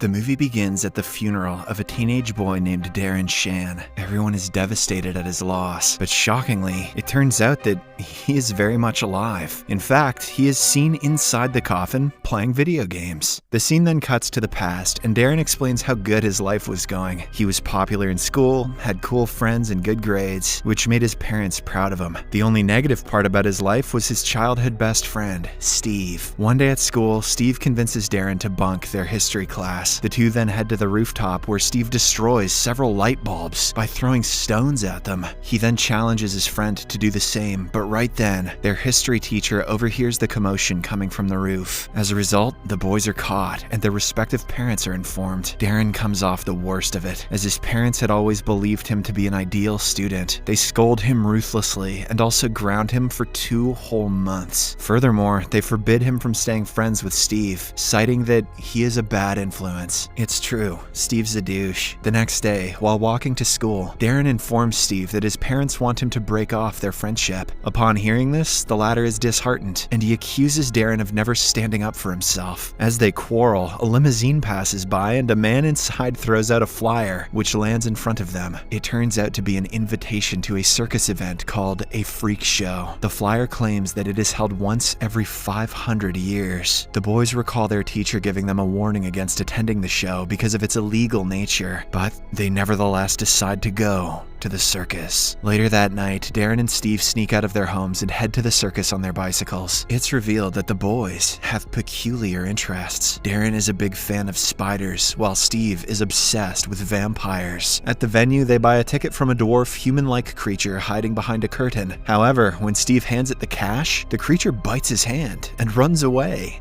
The movie begins at the funeral of a teenage boy named Darren Shan. Everyone is devastated at his loss, but shockingly, it turns out that he is very much alive. In fact, he is seen inside the coffin playing video games. The scene then cuts to the past, and Darren explains how good his life was going. He was popular in school, had cool friends and good grades, which made his parents proud of him. The only negative part about his life was his childhood best friend, Steve. One day at school, Steve convinces Darren to bunk their history class. The two then head to the rooftop where Steve destroys several light bulbs by throwing stones at them. He then challenges his friend to do the same, but right then, their history teacher overhears the commotion coming from the roof. As a result, the boys are caught and their respective parents are informed. Darren comes off the worst of it, as his parents had always believed him to be an ideal student. They scold him ruthlessly and also ground him for 2 whole months. Furthermore, they forbid him from staying friends with Steve, citing that he is a bad influence. It's true, Steve's a douche. The next day, while walking to school, Darren informs Steve that his parents want him to break off their friendship. Upon hearing this, the latter is disheartened, and he accuses Darren of never standing up for himself. As they quarrel, a limousine passes by and a man inside throws out a flyer, which lands in front of them. It turns out to be an invitation to a circus event called a freak show. The flyer claims that it is held once every 500 years. The boys recall their teacher giving them a warning against attending the show because of its illegal nature, but they nevertheless decide to go to the circus. Later that night, Darren and Steve sneak out of their homes and head to the circus on their bicycles. It's revealed that the boys have peculiar interests. Darren is a big fan of spiders, while Steve is obsessed with vampires. At the venue, they buy a ticket from a dwarf human-like creature hiding behind a curtain. However, when Steve hands it the cash, the creature bites his hand and runs away.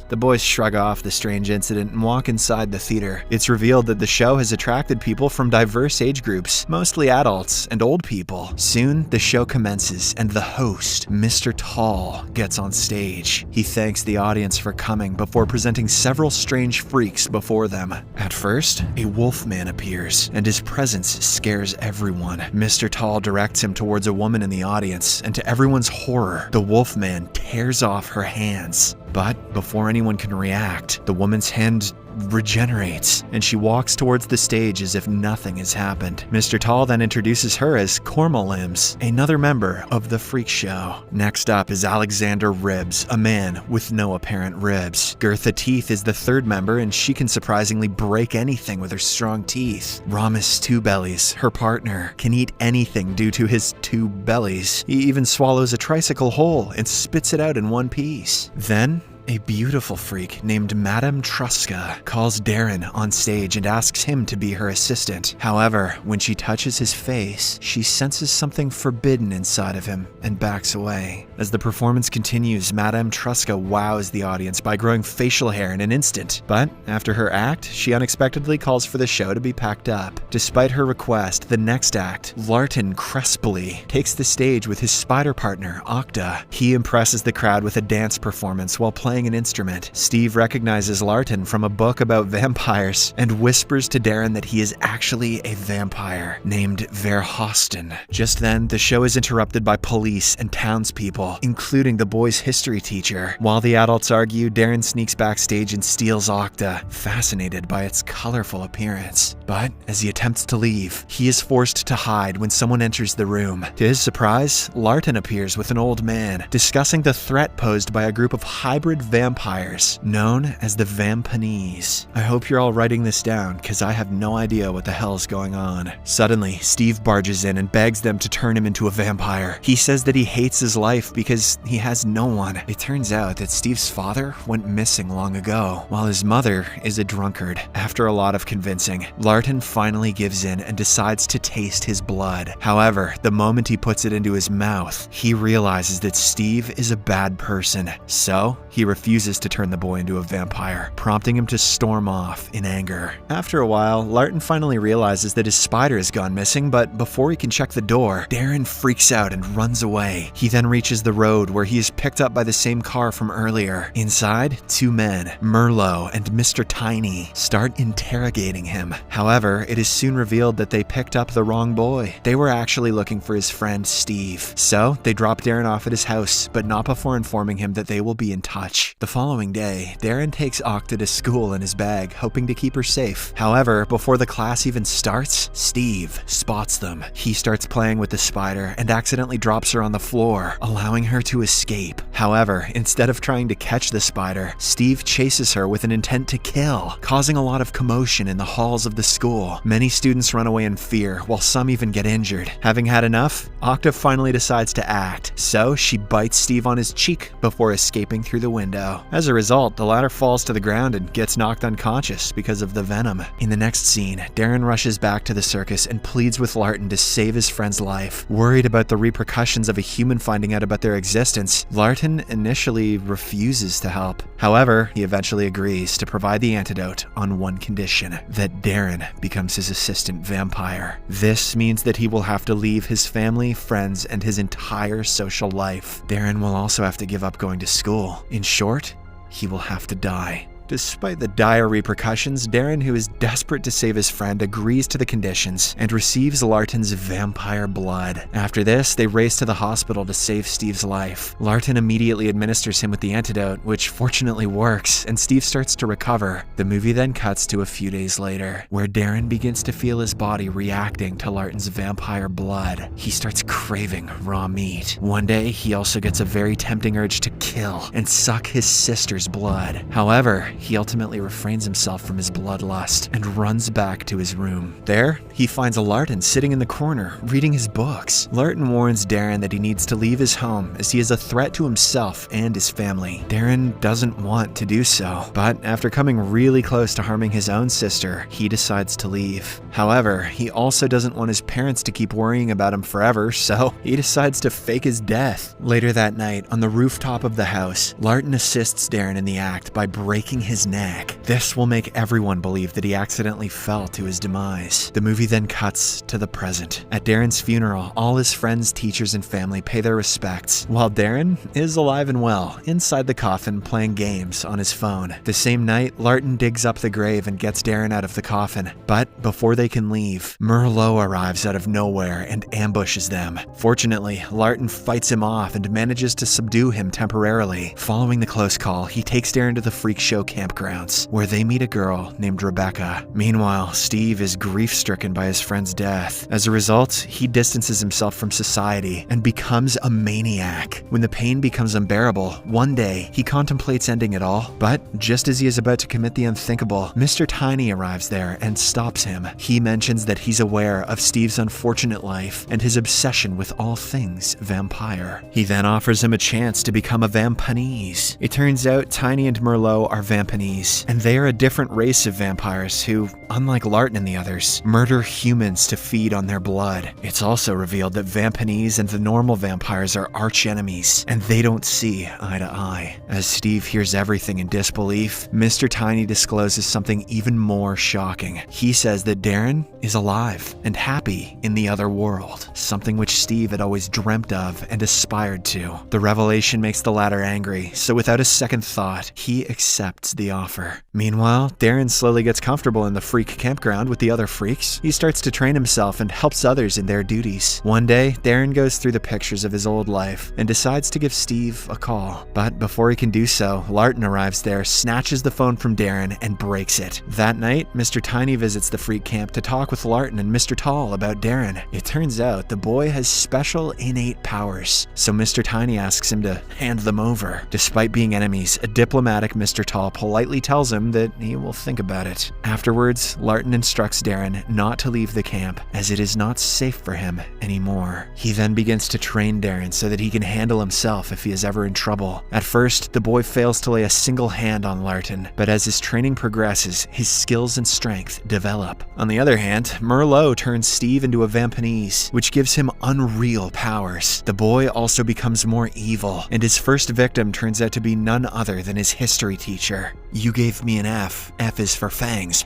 The boys shrug off the strange incident and walk inside the theater. It's revealed that the show has attracted people from diverse age groups, mostly adults and old people. Soon, the show commences and the host, Mr. Tall, gets on stage. He thanks the audience for coming before presenting several strange freaks before them. At first, a wolfman appears, and his presence scares everyone. Mr. Tall directs him towards a woman in the audience, and to everyone's horror, the wolfman tears off her hands. But before anyone can react, the woman's hand regenerates, and she walks towards the stage as if nothing has happened. Mr. Tall then introduces her as Cormalims, another member of the freak show. Next up is Alexander Ribs, a man with no apparent ribs. Gertha Teeth is the third member, and she can surprisingly break anything with her strong teeth. Ramus Two Bellies, her partner, can eat anything due to his 2 bellies. He even swallows a tricycle whole and spits it out in one piece. Then, a beautiful freak named Madame Truska calls Darren on stage and asks him to be her assistant. However, when she touches his face, she senses something forbidden inside of him and backs away. As the performance continues, Madame Truska wows the audience by growing facial hair in an instant. But after her act, she unexpectedly calls for the show to be packed up. Despite her request, the next act, Larton Cresply, takes the stage with his spider partner, Octa. He impresses the crowd with a dance performance while playing an instrument. Steve recognizes Larton from a book about vampires and whispers to Darren that he is actually a vampire named Verhosten. Just then, the show is interrupted by police and townspeople, including the boys' history teacher. While the adults argue, Darren sneaks backstage and steals Octa, fascinated by its colorful appearance. But as he attempts to leave, he is forced to hide when someone enters the room. To his surprise, Larton appears with an old man, discussing the threat posed by a group of hybrid vampires known as the Vampanese. I hope you're all writing this down, because I have no idea what the hell's going on. Suddenly, Steve barges in and begs them to turn him into a vampire. He says that he hates his life because he has no one. It turns out that Steve's father went missing long ago, while his mother is a drunkard. After a lot of convincing, Larton finally gives in and decides to taste his blood. However, the moment he puts it into his mouth, he realizes that Steve is a bad person. So, he refuses to turn the boy into a vampire, prompting him to storm off in anger. After a while, Larton finally realizes that his spider has gone missing, but before he can check the door, Darren freaks out and runs away. He then reaches the road where he is picked up by the same car from earlier. Inside, 2 men, Merlot and Mr. Tiny, start interrogating him. However, it is soon revealed that they picked up the wrong boy. They were actually looking for his friend Steve. So, they drop Darren off at his house, but not before informing him that they will be in touch. much. The following day, Darren takes Octa to school in his bag, hoping to keep her safe. However, before the class even starts, Steve spots them. He starts playing with the spider and accidentally drops her on the floor, allowing her to escape. However, instead of trying to catch the spider, Steve chases her with an intent to kill, causing a lot of commotion in the halls of the school. Many students run away in fear, while some even get injured. Having had enough, Octa finally decides to act, so she bites Steve on his cheek before escaping through the window. As a result, the latter falls to the ground and gets knocked unconscious because of the venom. In the next scene, Darren rushes back to the circus and pleads with Larten to save his friend's life. Worried about the repercussions of a human finding out about their existence, Larten initially refuses to help. However, he eventually agrees to provide the antidote on one condition: that Darren becomes his assistant vampire. This means that he will have to leave his family, friends, and his entire social life. Darren will also have to give up going to school. In short, he will have to die. Despite the dire repercussions, Darren, who is desperate to save his friend, agrees to the conditions and receives Larten's vampire blood. After this, they race to the hospital to save Steve's life. Larten immediately administers him with the antidote, which fortunately works, and Steve starts to recover. The movie then cuts to a few days later, where Darren begins to feel his body reacting to Larten's vampire blood. He starts craving raw meat. One day, he also gets a very tempting urge to kill and suck his sister's blood. However, he ultimately refrains himself from his bloodlust and runs back to his room. There, he finds Larten sitting in the corner, reading his books. Larten warns Darren that he needs to leave his home as he is a threat to himself and his family. Darren doesn't want to do so, but after coming really close to harming his own sister, he decides to leave. However, he also doesn't want his parents to keep worrying about him forever, so he decides to fake his death. Later that night, on the rooftop of the house, Larten assists Darren in the act by breaking his neck. This will make everyone believe that he accidentally fell to his demise. The movie then cuts to the present. At Darren's funeral, all his friends, teachers, and family pay their respects, while Darren is alive and well, inside the coffin playing games on his phone. The same night, Larten digs up the grave and gets Darren out of the coffin, but before they can leave, Merlot arrives out of nowhere and ambushes them. Fortunately, Larten fights him off and manages to subdue him temporarily. Following the close call, he takes Darren to the freak show campgrounds, where they meet a girl named Rebecca. Meanwhile, Steve is grief-stricken by his friend's death. As a result, he distances himself from society and becomes a maniac. When the pain becomes unbearable, one day, he contemplates ending it all, but just as he is about to commit the unthinkable, Mr. Tiny arrives there and stops him. He mentions that he's aware of Steve's unfortunate life and his obsession with all things vampire. He then offers him a chance to become a Vampanese. It turns out Tiny and Merlot are Vampanese, and they are a different race of vampires who, unlike Larten and the others, murder humans to feed on their blood. It's also revealed that Vampanese and the normal vampires are arch enemies, and they don't see eye to eye. As Steve hears everything in disbelief, Mr. Tiny discloses something even more shocking. He says that Darren is alive and happy in the other world, something which Steve had always dreamt of and aspired to. The revelation makes the latter angry, so without a second thought, he accepts the offer. Meanwhile, Darren slowly gets comfortable in the freak campground with the other freaks. He starts to train himself and helps others in their duties. One day, Darren goes through the pictures of his old life and decides to give Steve a call. But before he can do so, Larten arrives there, snatches the phone from Darren, and breaks it. That night, Mr. Tiny visits the freak camp to talk with Larten and Mr. Tall about Darren. It turns out the boy has special innate powers, so Mr. Tiny asks him to hand them over. Despite being enemies, a diplomatic Mr. Tall politely tells him that he will think about it. Afterwards, Larten instructs Darren not to leave the camp, as it is not safe for him anymore. He then begins to train Darren so that he can handle himself if he is ever in trouble. At first, the boy fails to lay a single hand on Larten, but as his training progresses, his skills and strength develop. On the other hand, Merlot turns Steve into a Vampanese, which gives him unreal powers. The boy also becomes more evil, and his first victim turns out to be none other than his history teacher. "You gave me an F. F is for fangs."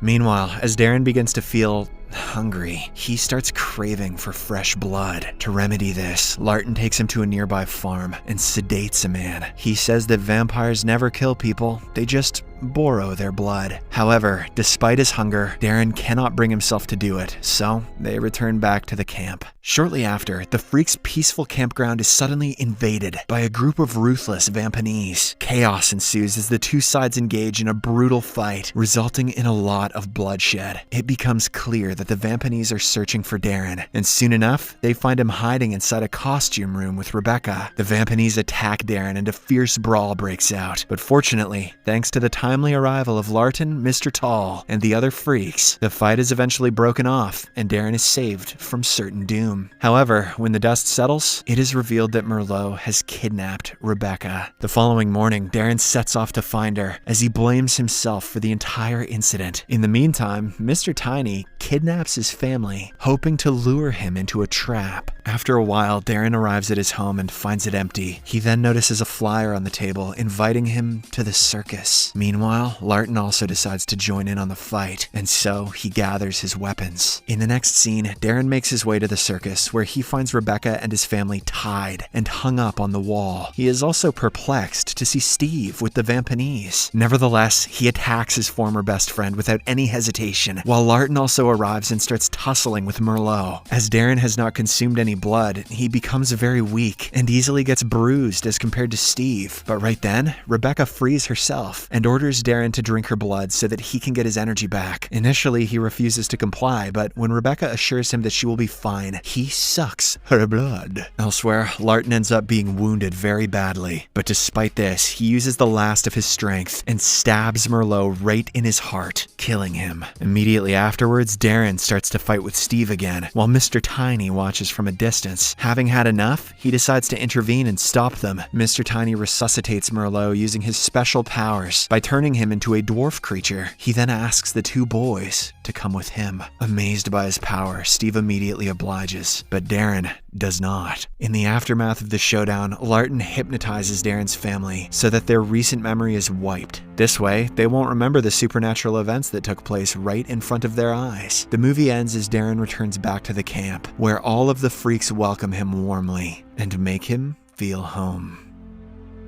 Meanwhile, as Darren begins to feel hungry, he starts craving for fresh blood. To remedy this, Larten takes him to a nearby farm and sedates a man. He says that vampires never kill people, they just borrow their blood. However, despite his hunger, Darren cannot bring himself to do it, so they return back to the camp. Shortly after, the freaks' peaceful campground is suddenly invaded by a group of ruthless Vampanese. Chaos ensues as the two sides engage in a brutal fight, resulting in a lot of bloodshed. It becomes clear that the Vampanese are searching for Darren, and soon enough, they find him hiding inside a costume room with Rebecca. The Vampanese attack Darren and a fierce brawl breaks out, but fortunately, thanks to the timely arrival of Larton, Mr. Tall, and the other freaks, the fight is eventually broken off, and Darren is saved from certain doom. However, when the dust settles, it is revealed that Merlot has kidnapped Rebecca. The following morning, Darren sets off to find her, as he blames himself for the entire incident. In the meantime, Mr. Tiny kidnaps his family, hoping to lure him into a trap. After a while, Darren arrives at his home and finds it empty. He then notices a flyer on the table inviting him to the circus. Meanwhile, Larton also decides to join in on the fight, and so he gathers his weapons. In the next scene, Darren makes his way to the circus, where he finds Rebecca and his family tied and hung up on the wall. He is also perplexed to see Steve with the Vampanese. Nevertheless, he attacks his former best friend without any hesitation, while Larton also arrives and starts tussling with Merlot. As Darren has not consumed any blood, he becomes very weak and easily gets bruised as compared to Steve. But right then, Rebecca frees herself and orders Darren to drink her blood so that he can get his energy back. Initially, he refuses to comply, but when Rebecca assures him that she will be fine, he sucks her blood. Elsewhere, Larton ends up being wounded very badly, but despite this, he uses the last of his strength and stabs Merlot right in his heart, killing him. Immediately afterwards, Darren starts to fight with Steve again, while Mr. Tiny watches from a distance. Having had enough, he decides to intervene and stop them. Mr. Tiny resuscitates Merlot using his special powers by turning him into a dwarf creature. He then asks the two boys to come with him. Amazed by his power, Steve immediately obliges, but Darren does not. In the aftermath of the showdown, Larton hypnotizes Darren's family so that their recent memory is wiped. This way, they won't remember the supernatural events that took place right in front of their eyes. The movie ends as Darren returns back to the camp, where all of the freaks welcome him warmly and make him feel home.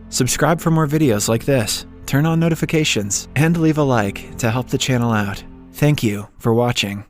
Subscribe for more videos like this, turn on notifications, and leave a like to help the channel out. Thank you for watching.